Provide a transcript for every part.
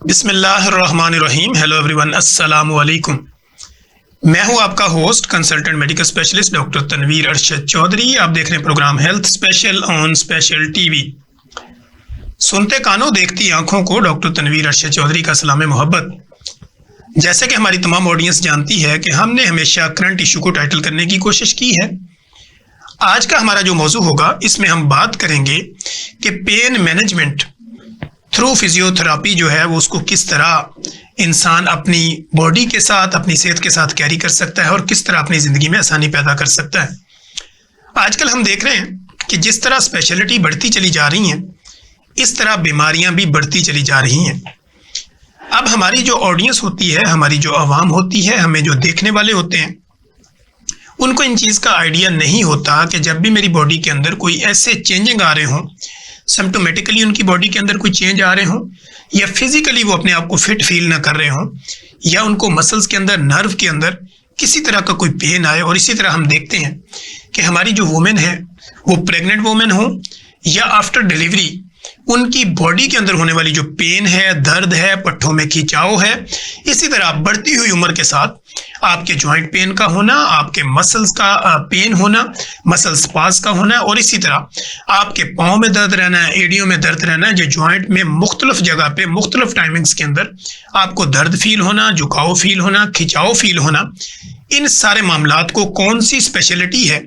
बिस्मिल्लाहिर्रहमानिर्रहीम। Hello everyone, अस्सलाम वालेकुम। मैं हूं आपका host consultant medical specialist doctor Tanveer Arshad Chaudhry. आप देख रहे हैं programme health special on special TV. सुनते कानों देखती आंखों को डॉक्टर तनवीर अरशद चौधरी का सलाम मोहब्बत। जैसे कि हमारी तमाम ऑडियंस जानती है कि हमने हमेशा करंट इशू को टाइटल करने की कोशिश की है। आज का हमारा जो मौजू होगा इसमें हम बात करेंगे कि पेन मैनेजमेंट थ्रू फिजियोथेरापी जो है वो उसको किस तरह इंसान अपनी बॉडी के साथ, अपनी सेहत के साथ कैरी कर सकता है और किस तरह अपनी ज़िंदगी में आसानी पैदा कर सकता है। आजकल हम देख रहे हैं कि जिस तरह स्पेशलिटी बढ़ती चली जा रही हैं, इस तरह बीमारियां भी बढ़ती चली जा रही हैं। अब हमारी जो ऑडियंस होती है, हमारी जो आवाम होती है, हमें जो देखने वाले होते हैं, उनको इन चीज़ का आइडिया नहीं होता कि जब भी मेरी बॉडी के अंदर कोई ऐसे चेंजिंग आ रहे हों, सिम्टोमेटिकली उनकी बॉडी के अंदर कोई चेंज आ रहे हों, या फिजिकली वो अपने आप को फिट फील ना कर रहे हों, या उनको मसल्स के अंदर, नर्व के अंदर किसी तरह का कोई पेन आए। और इसी तरह हम देखते हैं कि हमारी जो वुमेन है, वो प्रेग्नेंट वुमेन हो या आफ्टर डिलीवरी, उनकी बॉडी के अंदर होने वाली जो पेन है, दर्द है, पट्ठों में खिंचाव है, इसी तरह बढ़ती हुई उम्र के साथ आपके जॉइंट पेन का होना, आपके मसल्स का पेन होना, मसल स्पास का होना, और इसी तरह आपके पाँव में दर्द रहना, एडियो में दर्द रहना, जो जॉइंट में मुख्तलिफ जगह पे मुख्तलिफ टाइमिंग्स के अंदर आपको दर्द फील होना, झुकाव फील होना, खिंचाव फील होना। इन सारे मामलात को कौन सी स्पेशलिटी है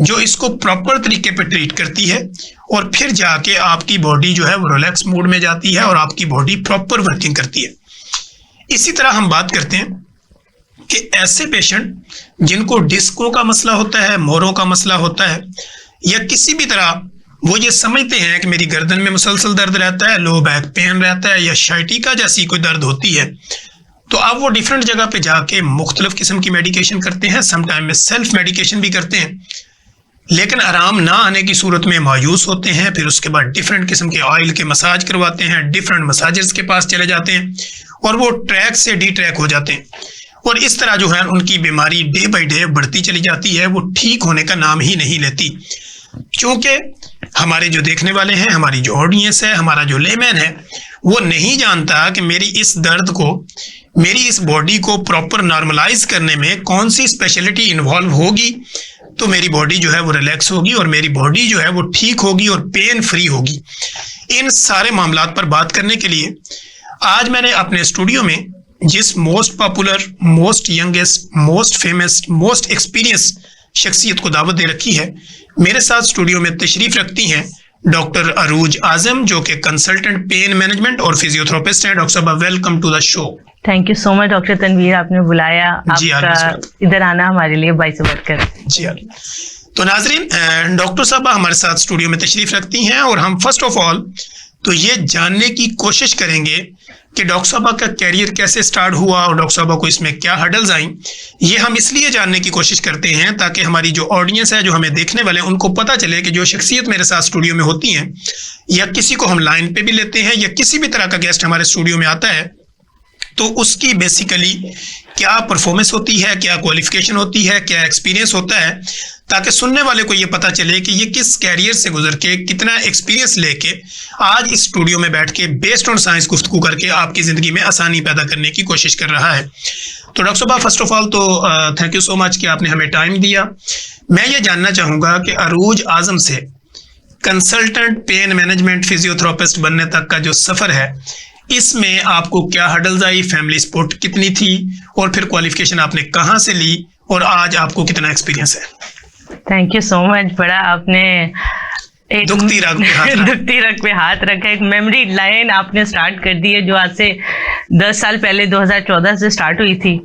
जो इसको प्रॉपर तरीके पे ट्रीट करती है, और फिर जाके आपकी बॉडी जो है वो रिलैक्स मूड में जाती है और आपकी बॉडी प्रॉपर वर्किंग करती है। इसी तरह हम बात करते हैं कि ऐसे पेशेंट जिनको डिस्कों का मसला होता है, मोरों का मसला होता है, या किसी भी तरह वो ये समझते हैं कि मेरी गर्दन में मुसलसल दर्द रहता है, लो बैक पेन रहता है, या शाइटिका जैसी कोई दर्द होती है, तो अब वो डिफरेंट जगह पे जाके मुख्तलिफ किस्म की मेडिकेशन करते हैं, समटाइम में सेल्फ मेडिकेशन भी करते हैं, लेकिन आराम ना आने की सूरत में मायूस होते हैं। फिर उसके बाद डिफरेंट किस्म के ऑयल के मसाज करवाते हैं, डिफरेंट मसाजर्स के पास चले जाते हैं, और वो ट्रैक से डी ट्रैक हो जाते हैं, और इस तरह जो है उनकी बीमारी डे बाई डे बढ़ती चली जाती है, वो ठीक होने का नाम ही नहीं लेती। क्योंकि हमारे जो देखने वाले हैं, हमारी जो ऑडियंस है, हमारा जो लेमैन है, वो नहीं जानता कि मेरी इस दर्द को, मेरी इस बॉडी को प्रॉपर नॉर्मलाइज करने में कौन सी स्पेशलिटी इन्वॉल्व होगी, तो मेरी बॉडी जो है वो रिलैक्स होगी और मेरी बॉडी जो है वो ठीक होगी और पेन फ्री होगी। इन सारे मामलात पर बात करने के लिए आज मैंने अपने स्टूडियो में जिस most popular, most youngest, most famous, most experience शख्सियत को दावत दे रखी है। मेरे साथ स्टूडियो में तशरीफ रखती हैं डॉक्टर अरूज आजम, जो कि कंसल्टेंट पेन मैनेजमेंट और फिजियोथेरेपिस्ट हैं। डॉक्टर साहब, welcome to the show. Thank you so much doctor Tanveer, आपने बुलाया, आपका इधर आना हमारे लिए बाइस कर। जी तो नाजरीन, डॉक्टर साहब हमारे साथ स्टूडियो में तशरीफ रखती हैं, और हम फर्स्ट ऑफ ऑल तो ये जानने की कोशिश करेंगे कि डॉक्टर साहब का कैरियर कैसे स्टार्ट हुआ और डॉक्टर साहब को इसमें क्या हर्डल्स आई। ये हम इसलिए जानने की कोशिश करते हैं ताकि हमारी जो ऑडियंस है, जो हमें देखने वाले हैं, उनको पता चले कि जो शख्सियत मेरे साथ स्टूडियो में होती हैं, या किसी को हम लाइन पे भी लेते हैं, या किसी भी तरह का गेस्ट हमारे स्टूडियो में आता है, तो उसकी बेसिकली क्या परफॉर्मेंस होती है, क्या क्वालिफिकेशन होती है, क्या एक्सपीरियंस होता है, ताकि सुनने वाले को ये पता चले कि ये किस कैरियर से गुजर के, कितना एक्सपीरियंस लेके आज इस स्टूडियो में बैठ के बेस्ड ऑन साइंस गुफ्तगू करके आपकी ज़िंदगी में आसानी पैदा करने की कोशिश कर रहा है। तो डॉक्टर साहब, फर्स्ट ऑफ ऑल तो थैंक यू सो मच कि आपने हमें टाइम दिया। मैं ये जानना चाहूँगा कि अरूज आजम से कंसल्टेंट पेन मैनेजमेंट फिजियोथेरेपिस्ट बनने तक का जो सफ़र है, इसमें आपको क्या हर्डल्स आई, फैमिली सपोर्ट कितनी थी, और फिर क्वालिफिकेशन आपने कहाँ से ली, और आज आपको कितना एक्सपीरियंस है? Thank you so much. बड़ा आपने एक दुखती रग पे हाथ रखा, एक मेमोरी लाइन आपने स्टार्ट कर दी है जो आज से 10 साल पहले 2014 से स्टार्ट हुई थी।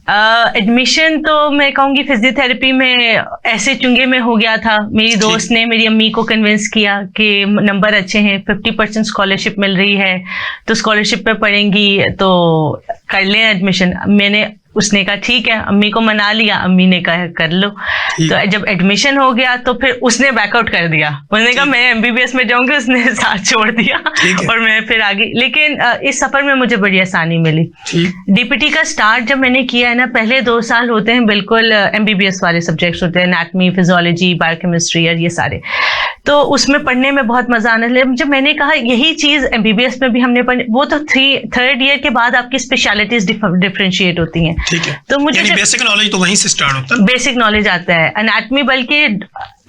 एडमिशन तो मैं कहूँगी फिजियोथेरेपी में ऐसे चुंगे में हो गया था। मेरी दोस्त ने मेरी अम्मी को कन्विंस किया कि नंबर अच्छे हैं, 50% स्कॉलरशिप मिल रही है, तो स्कॉलरशिप पे पढ़ेंगी तो कर लें एडमिशन। मैंने उसने कहा ठीक है, अम्मी को मना लिया, अम्मी ने कहा कर लो। तो जब एडमिशन हो गया तो फिर उसने बैकआउट कर दिया, उसने कहा मैं एमबीबीएस में जाऊंगी, उसने साथ छोड़ दिया और मैं फिर आ गई। लेकिन इस सफर में मुझे बड़ी आसानी मिली। डीपीटी का स्टार्ट जब मैंने किया है ना, पहले 2 साल होते हैं बिल्कुल एमबीबीएस वाले सब्जेक्ट्स होते हैं, एनाटॉमी, फिजियोलॉजी, बायोकेमिस्ट्री और ये सारे, तो उसमें पढ़ने में बहुत मजा आने लगा। जब मैंने कहा यही चीज एमबीबीएस में भी हमने पढ़ी, वो तो 3rd ईयर के बाद आपकी स्पेशलिटीज डिफरेंशिएट होती हैं। ठीक है। तो मुझे बेसिक नॉलेज तो वहीं से स्टार्ट होता है, बेसिक नॉलेज आता है। एनाटॉमी, बल्कि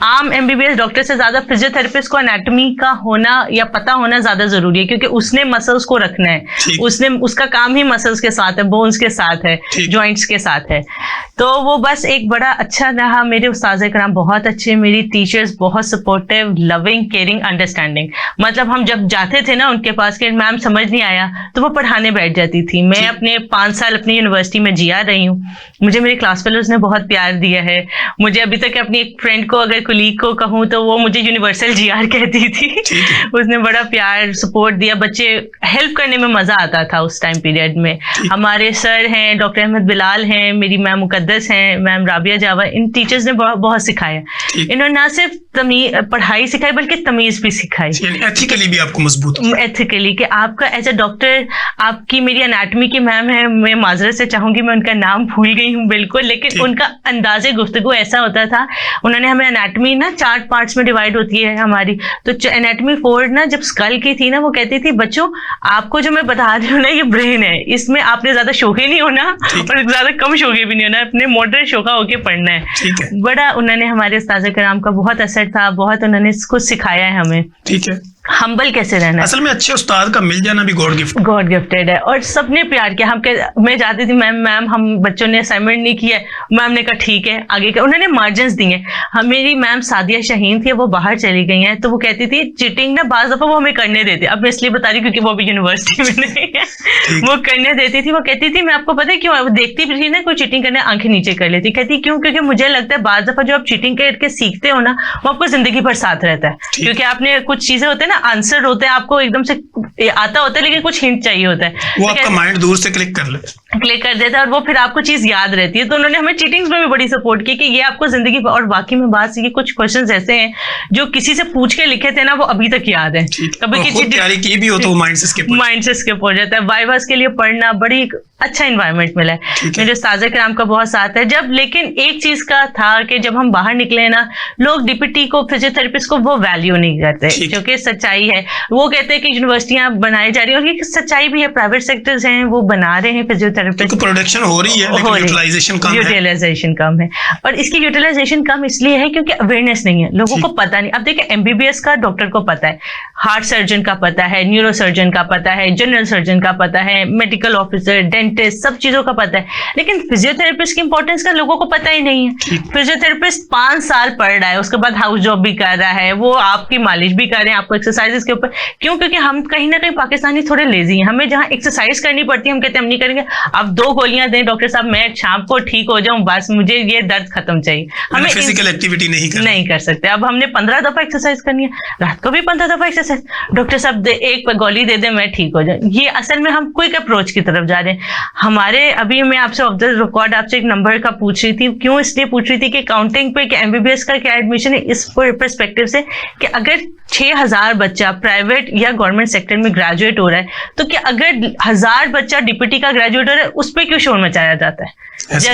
आम एमबीबीएस डॉक्टर से ज्यादा फिजियोथेरेपिस्ट को एनाटॉमी का होना या पता होना ज्यादा जरूरी है, क्योंकि उसने मसल्स को रखना है, उसका काम ही मसल्स के साथ है, बोन्स के साथ है, जॉइंट्स के साथ है। तो वो बस एक बड़ा अच्छा रहा। मेरे उस्ताद कराम बहुत अच्छे, मेरी टीचर्स बहुत सपोर्टिव, लविंग, केयरिंग, अंडरस्टैंडिंग। मतलब हम जब जाते थे ना उनके पास कि मैम समझ नहीं आया, तो वो पढ़ाने बैठ जाती थी। मैं अपने 5 साल अपनी यूनिवर्सिटी में जिया रही हूँ, मुझे मेरे क्लास फेलोज ने बहुत प्यार दिया है। मुझे अभी तक अपनी एक फ्रेंड को, अगर कुलीग को कहूँ, तो वो मुझे यूनिवर्सल जीआर कहती थी। उसने बड़ा प्यार, सपोर्ट दिया। बच्चे हेल्प करने में मजा आता था उस टाइम पीरियड में। हमारे सर हैं डॉक्टर अहमद बिलाल हैं, मेरी मैम मुकद्दस हैं, मैम राबिया जावा, इन टीचर्स ने बहुत सिखाया। इन्होंने ना सिर्फ पढ़ाई सिखाई बल्कि तमीज भी सिखाई, एथिकली भी आपको मजबूत, एथिकली कि आपका एज अ डॉक्टर, आपकी मेरी एनाटॉमी की मैम है, मैं माजरत से चाहूंगी, मैं उनका नाम भूल गई हूँ बिल्कुल, लेकिन उनका अंदाजे गुफ्तगू ऐसा होता था। उन्होंने हमें एनाटॉमी ना 4 पार्ट्स में डिवाइड होती है हमारी, तो एनाटॉमी 4 ना जब स्कल की थी ना, वो कहती थी बच्चों आपको जो मैं बता रही हूँ ना ये ब्रेन है, इसमें आपने ज्यादा शोखे नहीं होना और ज्यादा कम शोखे भी नहीं होना, अपने मॉडरेट शोखा होके पढ़ना है। बड़ा उन्होंने, हमारे उस्ताद कराम का बहुत असर था, बहुत उन्होंने कुछ सिखाया है हमें। ठीक है। हम्बल कैसे रहना है। असल में अच्छे उस्ताद का मिल जाना भी गॉड गिफ्टेड है, और सबने प्यार किया। मैं जाती थी, मैम हम बच्चों ने असाइनमेंट नहीं किया है, मैम ने कहा ठीक है आगे का, उन्होंने मार्जिन्स दिए। मेरी मैम सादिया शाहीन थी, वो बाहर चली गई हैं, तो वो कहती थी चीटिंग ना बाज दफा वो हमें करने देती, अब मैं इसलिए बता रही क्योंकि वो अभी यूनिवर्सिटी में नहीं है, वो करने देती थी। वो कहती थी मैं आपको पता है क्यों, वो देखती भी थी ना कोई चीटिंग करने, आंखें नीचे कर लेती, कहती क्यों, क्योंकि मुझे लगता है बाज दफा जो आप चीटिंग करके सीखते हो ना, वो आपको जिंदगी भर साथ रहता है, क्योंकि आपने कुछ चीजें होते हैं ना, आंसर होते हैं आपको एकदम से आता होता है, लेकिन कुछ हिंट चाहिए होता है, वो आपका माइंड दूर से क्लिक कर देता है और वो फिर आपको चीज याद रहती है। तो उन्होंने हमें चीटिंग्स में भी बड़ी सपोर्ट की कि ये आपको जिंदगी, और बाकी में बात ये कुछ क्वेश्चंस ऐसे हैं जो किसी से पूछ के लिखे थे ना, वो अभी तक याद है। कभी की तैयारी की भी हो तो माइंड से स्किप हो जाता है। वाइवास के लिए पढ़ना बड़ी अच्छा एनवायरनमेंट मिला है, मेरे उस्ताद कराम का बहुत साथ है। जब लेकिन एक चीज का था कि जब हम बाहर निकले ना, लोग डीपीटी को, फिजियोथेरेपिस्ट को वो वैल्यू नहीं करते, क्योंकि सच्चाई है। वो कहते हैं कि यूनिवर्सिटियां बनाई जा रही है, और ये सच्चाई भी है, प्राइवेट सेक्टर्स हैं वो बना रहे हैं फिजियोथेरेपिस्ट, प्रोडक्शन हो रही है लेकिन यूटिलाइजेशन कम है। और इसकी यूटिलाइजेशन कम इसलिए है क्योंकि अवेयरनेस नहीं है, लोगों को पता नहीं। अब देखिए एमबीबीएस का डॉक्टर को पता है, हार्ट सर्जन का पता है, न्यूरो सर्जन का पता है, जनरल सर्जन का पता है, मेडिकल ऑफिसर, डेंटिस्ट, सब चीजों का पता है, लेकिन फिजियोथेरेपिस्ट की इंपॉर्टेंस का लोगों को पता ही नहीं है। फिजियोथेरेपिस्ट 5 साल पढ़ रहा है, उसके बाद हाउस जॉब भी कर रहा है, वो आपकी मालिश भी कर रहे हैं, आपको एक्सरसाइजेस के ऊपर। क्यों? क्योंकि हम कहीं ना कहीं पाकिस्तानी थोड़े लेजी हैं, हमें जहाँ एक्सरसाइज करनी पड़ती है हम कहते हैं हम नहीं करेंगे, आप 2 गोलियां दें डॉक्टर साहब, मैं शाम को ठीक हो जाऊं, बस मुझे ये दर्द खत्म चाहिए। हमें फिजिकल एक्टिविटी नहीं कर सकते। अब हमने 15 दफा एक्सरसाइज करनी है, रात को भी 15 दफा एक्सरसाइज, डॉक्टर साहब एक गोली दे दे मैं ठीक हो जाऊं। ये असल में हम क्विक अप्रोच की तरफ जा रहे हैं। हमारे अभी मैं आपसे ऑफ द रिकॉर्ड आपसे एक नंबर का पूछ रही थी, क्यों इसलिए पूछ रही थी कि काउंटिंग पे कि एमबीबीएस का क्या एडमिशन है, इस पर्सपेक्टिव से कि अगर 6000 बच्चा प्राइवेट या गवर्नमेंट सेक्टर में ग्रेजुएट हो रहा है, तो क्या अगर 1000 बच्चा डीपीटी का ग्रेजुएट हो रहा है, उस पर क्यों शोर मचाया जाता है?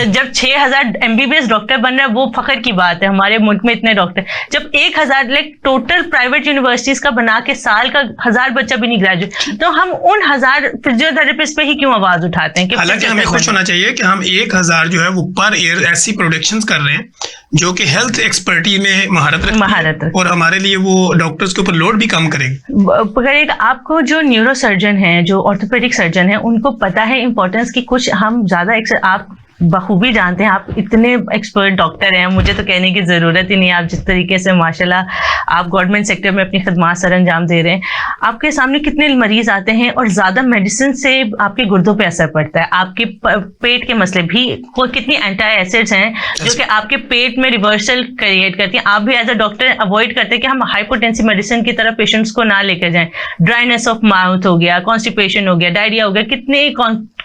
जब 6000 एमबीबीएस डॉक्टर बन रहा है, वो फख्र की बात है, हमारे मुल्क में इतने डॉक्टर। जब 1000 टोटल प्राइवेट यूनिवर्सिटीज का बना के साल का 1000 बच्चा भी नहीं ग्रेजुएट, तो हम उन 1000 फिजियोथेरेपिस्ट पे ही क्यों आवाज उठाते हैं? हालांकि हमें खुश होना चाहिए कि हम 1000 जो है वो पर ईयर ऐसी प्रोडक्शंस कर रहे हैं जो कि हेल्थ एक्सपर्टीज में महारत रखती है, और हमारे लिए वो डॉक्टर्स के ऊपर लोड भी कम करेगा। आपको जो न्यूरो सर्जन है, जो ऑर्थोपेडिक सर्जन है, उनको पता है इंपॉर्टेंस की, कुछ हम ज्यादा आप बखूबी जानते हैं, आप इतने एक्सपर्ट डॉक्टर हैं, मुझे तो कहने की ज़रूरत ही नहीं है। आप जिस तरीके से माशाल्लाह आप गवर्नमेंट सेक्टर में अपनी खदमात सर अंजाम दे रहे हैं, आपके सामने कितने मरीज आते हैं, और ज़्यादा मेडिसिन से आपके गुर्दों पे असर पड़ता है, आपके पेट के मसले भी, कितनी एंटी एसिड्स हैं जो कि आपके पेट में रिवर्सल क्रिएट करती हैं। आप भी एज अ डॉक्टर अवॉइड करते हैं कि हम हाइपोटेंसिव मेडिसिन की तरफ पेशेंट्स को ना लेकर जाएं। ड्राइनेस ऑफ माउथ हो गया, कॉन्स्टिपेशन हो गया, डायरिया हो गया, कितने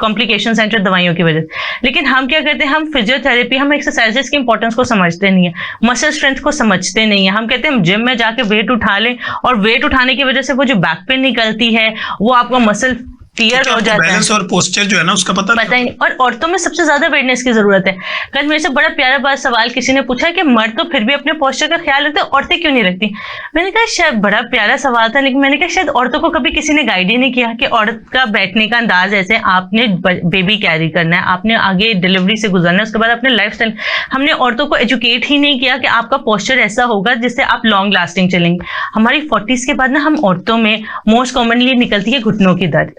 कॉम्प्लिकेशंस हैं जो दवाइयों की वजह से। लेकिन हम क्या करते हैं, हम फिजियोथेरेपी, हम एक्सरसाइजेस की इंपॉर्टेंस को समझते नहीं है, मसल स्ट्रेंथ को समझते नहीं है। हम कहते हैं हम जिम में जाके वेट उठा लें, और वेट उठाने की वजह से वो जो बैक पेन निकलती है, वो आपका मसल टीयर हो जाता है, बैलेंस और पोस्चर जो है ना उसका पता ही नहीं। और औरतों में सबसे ज्यादा अवेयरनेस की जरूरत है। कल मेरे से बड़ा प्यारा बात सवाल किसी ने पूछा कि मर्द तो फिर भी अपने पोस्चर का ख्याल रखते हैं, औरतें क्यों नहीं रखती। मैंने कहा शायद, बड़ा प्यारा सवाल था, लेकिन मैंने कहा शायद औरतों को कभी किसी ने गाइड ही नहीं किया कि औरत का बैठने का अंदाज ऐसे, आपने बेबी कैरी करना है, आपने आगे डिलीवरी से गुजरना है, उसके बाद अपने लाइफ स्टाइल। हमने औरतों को एजुकेट ही नहीं किया कि आपका पोस्चर ऐसा होगा जिससे आप लॉन्ग लास्टिंग चलेंगे। हमारी 40s के बाद ना हम औरतों में मोस्ट कॉमनली निकलती है घुटनों की दर्द,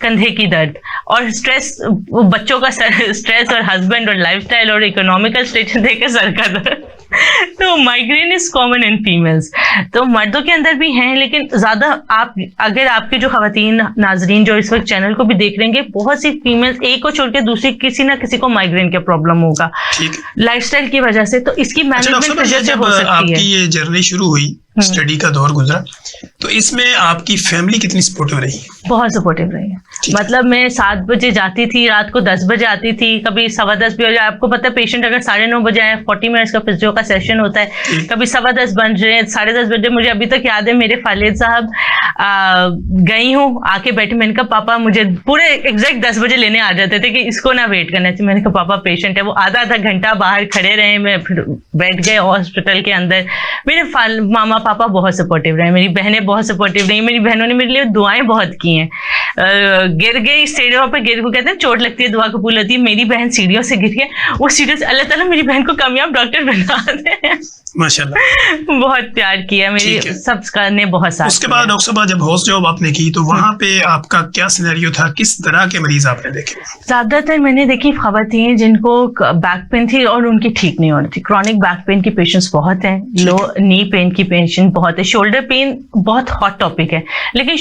कंधे की दर्द, और स्ट्रेस, बच्चों का स्ट्रेस, और हस्बैंड, और लाइफस्टाइल, और इकोनॉमिकल स्टेटस देकर सर का दर्द। तो migraine is common in females. तो मर्दों के अंदर भी हैं, लेकिन ज्यादा आप, अगर आपके जो खवातीन नाजरीन जो इस वक्त चैनल को भी देख रहे हैं, बहुत सी फीमेल्स एक को छोड़ के दूसरी किसी ना किसी को माइग्रेन का प्रॉब्लम होगा लाइफस्टाइल की वजह से। तो इसकी मैनेजमेंट कैसे हो सकती है? आपकी ये जर्नी शुरू हुई, स्टडी का दौर गुजरा, तो इसमें आपकी फैमिली कितनी सपोर्टिव रही? बहुत सपोर्टिव रही है। मतलब मैं 7 बजे जाती थी, रात को 10 बजे आती थी, कभी 10:15 भी हो जाए। आपको पता है पेशेंट अगर 9:30 बजे आए, 40 मिनट्स का फिजियो का सेशन होता है, कभी 10:15 बन रहे, 10:30 बजे। मुझे अभी तक याद है मेरे फालिद साहब गई हूँ, आके बैठे, मैंने कहा पापा, मुझे पूरे एग्जैक्ट 10 बजे लेने आ जाते थे कि इसको ना वेट करना चाहिए। मैंने कहा पापा पेशेंट है, वो आधा घंटा बाहर खड़े रहे, मैं फिर बैठ गए हॉस्पिटल के अंदर। मेरे मामा पापा बहुत सपोर्टिव रहे, मेरी बहनें बहुत सपोर्टिव रही, मेरी बहनों ने मेरे लिए दुआएं बहुत की हैं। गिर गई सीढ़ियों पे, गिर को कहते हैं चोट लगती है दुआ कबूल होती है। मेरी बहन सीढ़ियों से गिर गई, वो सीढ़ियों से अल्लाह ताला मेरी बहन को कामयाब डॉक्टर बना दे। माशाल्लाह, बहुत प्यार किया, मेरी सबका ने बहुत साथ। उसके बाद डॉक्टर साहब जब होस्ट जॉब आपने की, तो वहाँ पे आपका क्या सिनेरियो था, किस तरह के मरीज आपने देखे? ज्यादातर मैंने देखी खवातीन जिनको बैक पेन थी और उनकी ठीक नहीं हो रही थी। क्रॉनिक बैक पेन की पेशेंट्स बहुत हैं, लो नी पेन की पेशेंट बहुत है, शोल्डर पेन बहुत हॉट टॉपिक है। लेकिन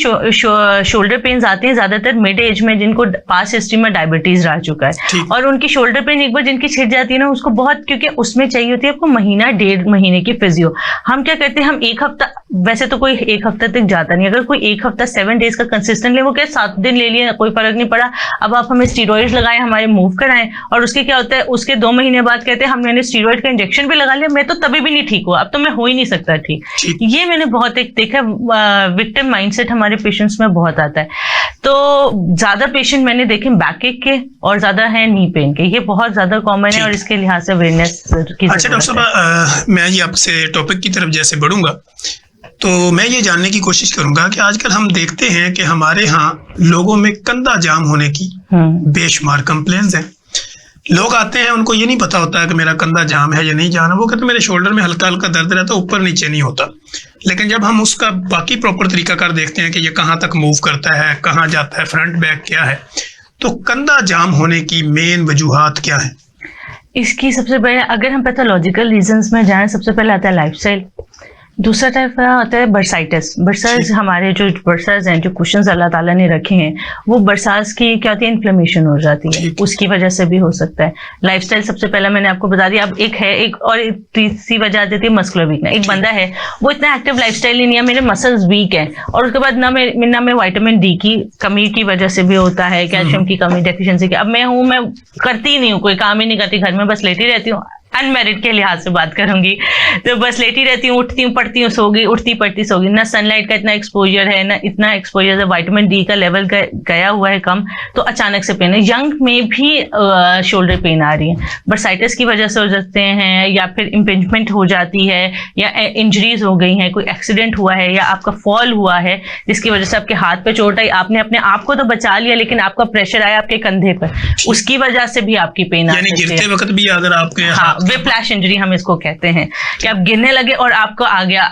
शोल्डर पेन आते हैं ज्यादातर मिड एज में, जिनको पास्ट हिस्ट्री में डायबिटीज रह चुका है, और उनकी शोल्डर पेन एक बार जिनकी छिड़ जाती है ना, उसको बहुत, क्योंकि उसमें चाहिए होती है आपको महीना 1.5 महीने की फिजियो। हम क्या करते हैं, हम एक हफ्ता, वैसे तो कोई एक हफ्ता तक जाता नहीं, अगर कोई एक हफ्ता 7 डेज का कंसिस्टेंट ले, वो क्या 7 दिन ले लिया कोई फर्क नहीं पड़ा, अब आप हमें स्टीरॉइड लगाएं, हमारे मूव कराएं, और उसके क्या होता है, उसके 2 महीने बाद कहते हैं हमने स्टीरॉइड का इंजेक्शन भी लगा लिया, मैं तो तभी भी नहीं ठीक हुआ, अब तो मैं हो ही नहीं सकता ठीक। ये मैंने बहुत एक देखा, विक्टिम माइंडसेट हमारे पेशेंट्स में बहुत आता है। तो ज्यादा पेशेंट मैंने देखे बैक एक के, और ज्यादा है नी पेन के, ये बहुत ज्यादा कॉमन है, और इसके लिहाज से अवेयरनेस की। अच्छा डॉक्टर साहब, मैं ये आपसे टॉपिक की तरफ जैसे बढ़ूंगा, तो मैं ये जानने की कोशिश करूंगा कि आजकल हम देखते हैं कि हमारे यहाँ लोगों में कंधा जाम होने की बेशुमार कंप्लेंट्स हैं। लोग आते हैं, उनको ये नहीं पता होता है कि मेरा कंधा जाम है या नहीं जाम है, वो कहते हैं मेरे शोल्डर में हल्का हल्का दर्द रहता है, ऊपर नीचे नहीं होता। लेकिन जब हम उसका बाकी प्रॉपर तरीकाकार देखते हैं कि ये कहाँ तक मूव करता है, कहाँ जाता है, फ्रंट बैक क्या है, तो कंधा जाम होने की मेन वजूहात क्या है? इसकी सबसे पहले अगर हम पैथोलॉजिकल रीजंस में जाएं, सबसे पहले आता है लाइफस्टाइल, दूसरा टाइप आता है बरसाइटिस। बरसाइटिस हमारे जो बरसाइटिस हैं, जो कुशन्स अल्लाह ताला ने रखे हैं, वो बरसात की क्या होती है, इन्फ्लेमेशन हो जाती है, उसकी वजह से भी हो सकता है। लाइफस्टाइल सबसे पहले मैंने आपको बता दिया। अब एक है, एक और तीसरी वजह आ जाती है मस्कुलर वीकनेस। एक बंदा है वो इतना एक्टिव लाइफस्टाइल ही नहीं है, मेरे मसल्स वीक है, और उसके बाद ना मैं विटामिन डी की कमी की वजह से भी होता है, कैल्शियम की कमी, डेफिशिएंसी की। अब मैं करती ही नहीं हूँ, कोई काम ही नहीं करती, घर में बस लेटी रहती हूँ। अनमेरिड के लिहाज से बात करूंगी तो बस लेटी रहती हूँ, उठती हूँ, पढ़ती हूँ, सोगी, उठती पढ़ती सोगी। ना सनलाइट का इतना एक्सपोजर है, ना इतना एक्सपोजर है, विटामिन डी का लेवल गया हुआ है कम, तो अचानक से पेन है। यंग में भी शोल्डर पेन आ रही है, बरसाइटिस की वजह से हो जाते हैं, या फिर इम्पिंजमेंट हो जाती है, या इंजरीज हो गई हैं, कोई एक्सीडेंट हुआ है, या आपका फॉल हुआ है जिसकी वजह से आपके हाथ पे चोट आई, आपने अपने आप को तो बचा लिया लेकिन आपका प्रेशर आया आपके कंधे पर, उसकी वजह से भी आपकी पेन आ सकती है। गिरते वक्त भी अगर आपके विप्लैश इंजरी हम इसको कहते हैं, कि आप गिरने लगे और आपको आ गया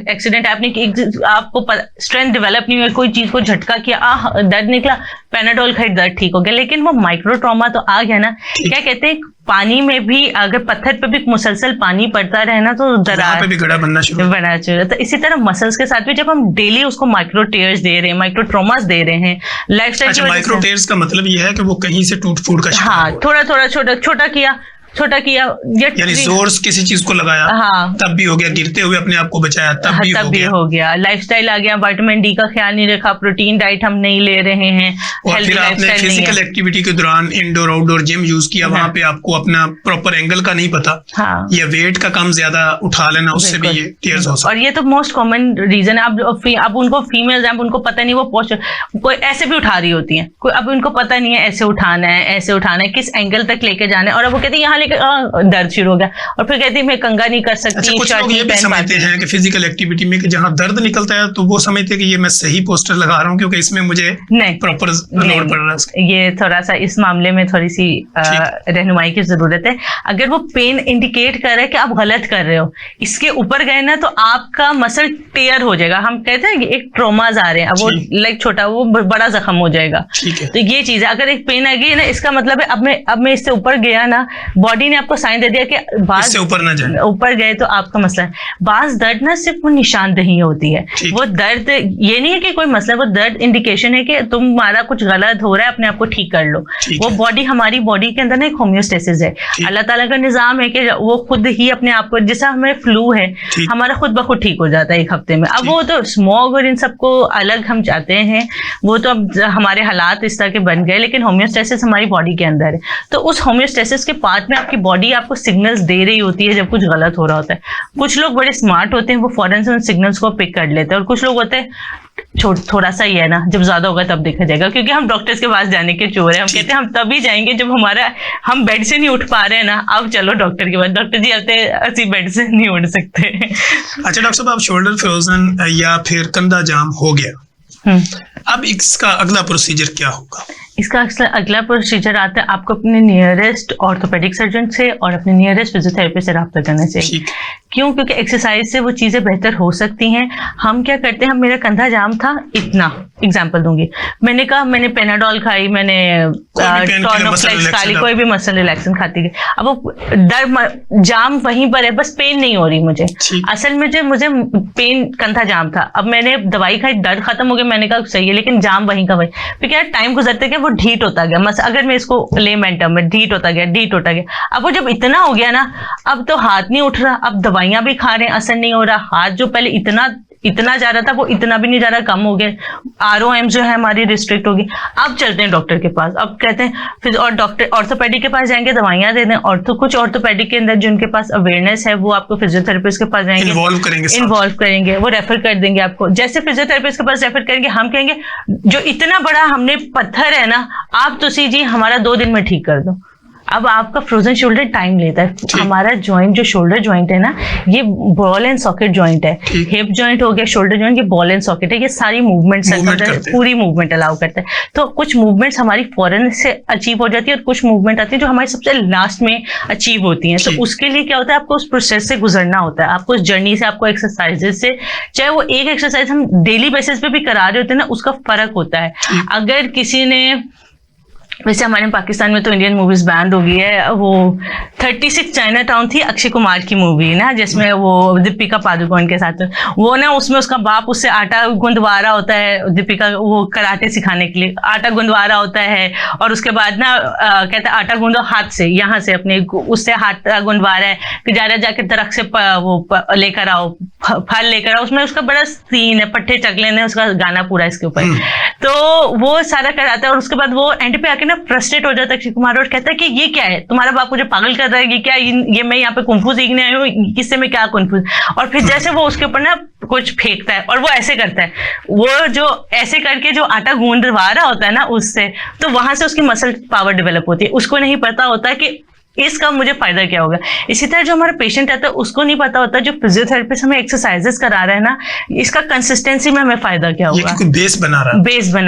एक्सीडेंट, आपको स्ट्रेंथ डेवलप नहीं हुई, कोई चीज को झटका किया, दर्द निकला, पेनाडोल खाई, दर्द ठीक हो गया, लेकिन वो माइक्रो ट्रॉमा तो आ गया ना। क्या कहते हैं, पानी में भी अगर पत्थर पे भी मुसलसल पानी पड़ता रहे ना, तो दरार पे भी गड्ढा बनना शुरू हो। तो इसी तरह मसल्स के साथ भी जब हम डेली उसको माइक्रो टेयर्स दे रहे हैं, माइक्रो ट्रॉमास दे रहे हैं, लाइफस्टाइल। अच्छा, माइक्रो टेयर्स का मतलब ये है कि वो कहीं से टूट फूट का, हाँ, थोड़ा थोड़ा छोटा किया, छोटा किया, यानी जोर से किसी चीज को लगाया, हाँ, तब भी हो गया, गिरते हुए अपने आप को बचाया, तब भी हो गया। लाइफस्टाइल आ गया, विटामिन डी का ख्याल नहीं रखा, प्रोटीन डाइट हम नहीं ले रहे हैं, और फिर आपने फिजिकल एक्टिविटी के दौरान इंडोर आउटडोर जिम यूज किया, वहां पे आपको अपना प्रॉपर एंगल का नहीं पता, हाँ, या वेट का कम ज्यादा उठा लेना, उससे भी ये टीयर्स हो सकते। और ये तो मोस्ट कॉमन रीजन है। अब उनको फीमेल्स हैं, उनको पता नहीं, वो पोस्चर कोई ऐसे भी उठा रही होती है, कोई अब उनको पता नहीं है ऐसे उठाना है, ऐसे उठाना है, किस एंगल तक लेके जाना है, और अब वो कहती है यहाँ लेके दर्द शुरू हो गया, और फिर कहती है मैं कंगा नहीं कर सकती। अच्छा, कुछ लोग ये भी समझते हैं कि फिजिकल एक्टिविटी में कि जहाँ दर्द निकलता है तो वो समझते हैं कि ये मैं सही पोस्टर लगा रहा हूँ क्योंकि इसमें मुझे नहीं प्रॉपर लोड पड़ रहा है। ये थोड़ा सा इस मामले में थोड़ी सी रहनुमाई की जरूरत है। अगर वो पेन इंडिकेट कर रहा है कि आप गलत कर रहे हो, इसके ऊपर गए ना तो आपका मसल टेयर हो जाएगा। हम कहते हैं कि एक ट्रोमाज आ रहे हैं, अब वो लाइक छोटा, वो बड़ा जख्म हो जाएगा। तो ये चीज है, अगर एक पेन आ गई ना, इसका मतलब है अब मैं इससे ऊपर गया ना, बॉडी ने आपको साइन दे दिया कि इससे ऊपर ना जाए, ऊपर गए तो आपका मसला है। बाज दर्द ना सिर्फ वो निशानदेही होती है, वो दर्द ये नहीं है कि कोई मसला, वो दर्द इंडिकेशन है कि तुम्हारा कुछ गलत हो रहा है, अपने आप को ठीक कर लो। वो बॉडी, हमारी बॉडी के अंदर ना एक होम्योस्टेसिस है, अल्लाह ताला का निजाम है कि वो खुद ही अपने आप को, जैसा हमें फ्लू है, हमारा खुद ब खुद ठीक हो जाता है एक हफ्ते में। अब वो तो स्मॉग और इन सबको अलग हम चाहते हैं, वो तो अब हमारे हालात इस तरह के बन गए, लेकिन होम्योस्टेसिस हमारी बॉडी के अंदर है। तो उस होम्योस्टेसिस के पार्ट में आपकी बॉडी आपको सिग्नल्स दे रही होती है जब कुछ गलत हो रहा होता है। कुछ लोग बड़े स्मार्ट होते हैं, वो फौरन से उन सिग्नल्स को पिक कर लेते हैं, और कुछ लोग होते हैं थोड़ा सा ही है ना, जब ज्यादा होगा तब देखा जाएगा, क्योंकि हम डॉक्टर्स के पास जाने के चोर हैं। हम कहते हैं हम तभी जाएंगे जब हम बेड से नहीं उठ पा रहे हैं ना, अब चलो डॉक्टर के पास। डॉक्टर जी ऐसे बेड से नहीं उठ सकते। अच्छा डॉक्टर साहब, आप शोल्डर फ्रोजन या फिर कंधा जाम हो गया, अब इसका अगला प्रोसीजर क्या होगा? इसका अगला प्रोसीजर आता है, आपको अपने नियरेस्ट ऑर्थोपेडिक सर्जन से और अपने नियरेस्ट फिजियोथेरेपिस्ट से रब्ता करना चाहिए। क्यों? क्योंकि एक्सरसाइज से वो चीज़ें बेहतर हो सकती हैं। हम क्या करते हैं, मेरा कंधा जाम था, इतना एग्जांपल दूंगी, मैंने कहा मैंने पेनाडोल खाई, मैंने टॉर्नोफ्लेक्स खा ली, कोई भी मसल रिलैक्सेंट खाती गई, अब वो दर्द जाम वहीं पर है, बस पेन नहीं हो रही मुझे। असल में जो मुझे पेन कंधा जाम था, अब मैंने दवाई खाई, दर्द खत्म हो गया, मैंने कहा सही है, लेकिन जाम वहीं का वहीं। फिर क्या टाइम गुजरते गया वो ढीट होता गया, अगर मैं इसको लेमैन टर्म में ढीट होता गया। अब वो जब इतना हो गया ना, अब तो हाथ नहीं उठ रहा, अब दवाइयां भी खा रहे हैं, असर नहीं हो रहा। हाथ जो पहले इतना जा रहा था वो इतना भी नहीं जा रहा, कम हो गया। ROM जो है हमारी रिस्ट्रिक्ट होगी। अब चलते हैं डॉक्टर के पास, अब कहते हैं फिर और डॉक्टर ऑर्थोपेडिक के पास जाएंगे, दवाइयां दे दें। कुछ ऑर्थोपेडिक के अंदर जिनके पास अवेयरनेस है वो आपको फिजियोथेरेपिस्ट के पास जाएंगे, इन्वॉल्व करेंगे, वो रेफर कर देंगे आपको। जैसे फिजियोथेरेपिस्ट के पास रेफर करेंगे, हम कहेंगे जो इतना बड़ा हमने पत्थर है ना, आप तो जी हमारा 2 दिन में ठीक कर दो। अब आपका फ्रोजन शोल्डर टाइम लेता है। हमारा जॉइंट जो शोल्डर जॉइंट है ना, ये बॉल एंड सॉकेट जॉइंट है। हिप जॉइंट हो गया, शोल्डर जॉइंट, ये बॉल एंड सॉकेट है। ये सारी मूवमेंट्स पूरी मूवमेंट अलाउ करता है। तो कुछ मूवमेंट्स हमारी फौरन से अचीव हो जाती है, और कुछ मूवमेंट आती है जो हमारी सबसे लास्ट में अचीव होती हैं। तो उसके लिए क्या होता है, आपको उस प्रोसेस से गुजरना होता है, आपको उस जर्नी से, आपको एक्सरसाइजेस से, चाहे वो एक एक्सरसाइज हम डेली बेसिस पे भी करा रहे होते हैं ना, उसका फर्क होता है। अगर किसी ने, वैसे हमारे पाकिस्तान में तो इंडियन मूवीज बैंड हो गई है, वो 36 चाइना टाउन थी, अक्षय कुमार की मूवी ना, जिसमें वो दीपिका पादुकोण के साथ, वो ना उसमें उसका बाप उससे आटा गुंदवा रहा होता है, दीपिका वो कराटे सिखाने के लिए आटा गुंदवा रहा होता है, और उसके बाद ना कहता है आटा गूंदो हाथ से, यहाँ से अपने उससे हाथ गुंदवा रहा है, फिर जा रहा जाके दरख्त से वो लेकर आओ, फल लेकर आओ। उसमें उसका बड़ा सीन है, पट्टे चकले ने उसका गाना पूरा इसके ऊपर, तो वो सारा कराता है। और उसके बाद वो एंड पे आके फ्रस्ट्रेट हो जाता है अक्षय कुमार, और कहता है कि ये क्या है, तुम्हारा बाप मुझे पागल कर रहा है, ये क्या, ये मैं यहाँ पे कुंफू सीखने आई हूँ, किससे मैं क्या कुंफू। और फिर जैसे वो उसके ऊपर ना कुछ फेंकता है, और वो ऐसे करता है, वो जो ऐसे करके जो आटा गूंदवा रहा होता है ना उससे, तो वहां से उसकी मसल पावर डेवलप होती है। उसको नहीं पता होता कि इसका मुझे फायदा क्या होगा। इसी तरह जो हमारा पेशेंट आता है उसको नहीं पता होता, जो फिजियोथेरेपिस्ट हमें एक्सरसाइजेस करा रहा है ना, इसका कंसिस्टेंसी में हमें फायदा क्या होगा। बेस बना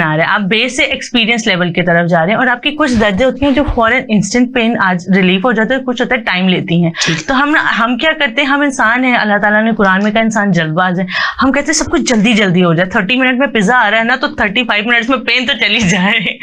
रहा है, आप बेस से एक्सपीरियंस लेवल की तरफ जा रहे हैं। और आपकी कुछ दर्दें होती हैं जो फॉरन इंस्टेंट पेन आज रिलीफ हो जाता है, कुछ होता है टाइम लेती हैं। तो हम क्या करते हैं, हम इंसान हैं, अल्लाह ताला ने कुरान में कहा इंसान जल्दबाज है। हम कहते हैं सब कुछ जल्दी जल्दी हो जाए, 30 मिनट में पिज्जा आ रहा है ना, तो 35 मिनट्स में पेन तो चली जाए।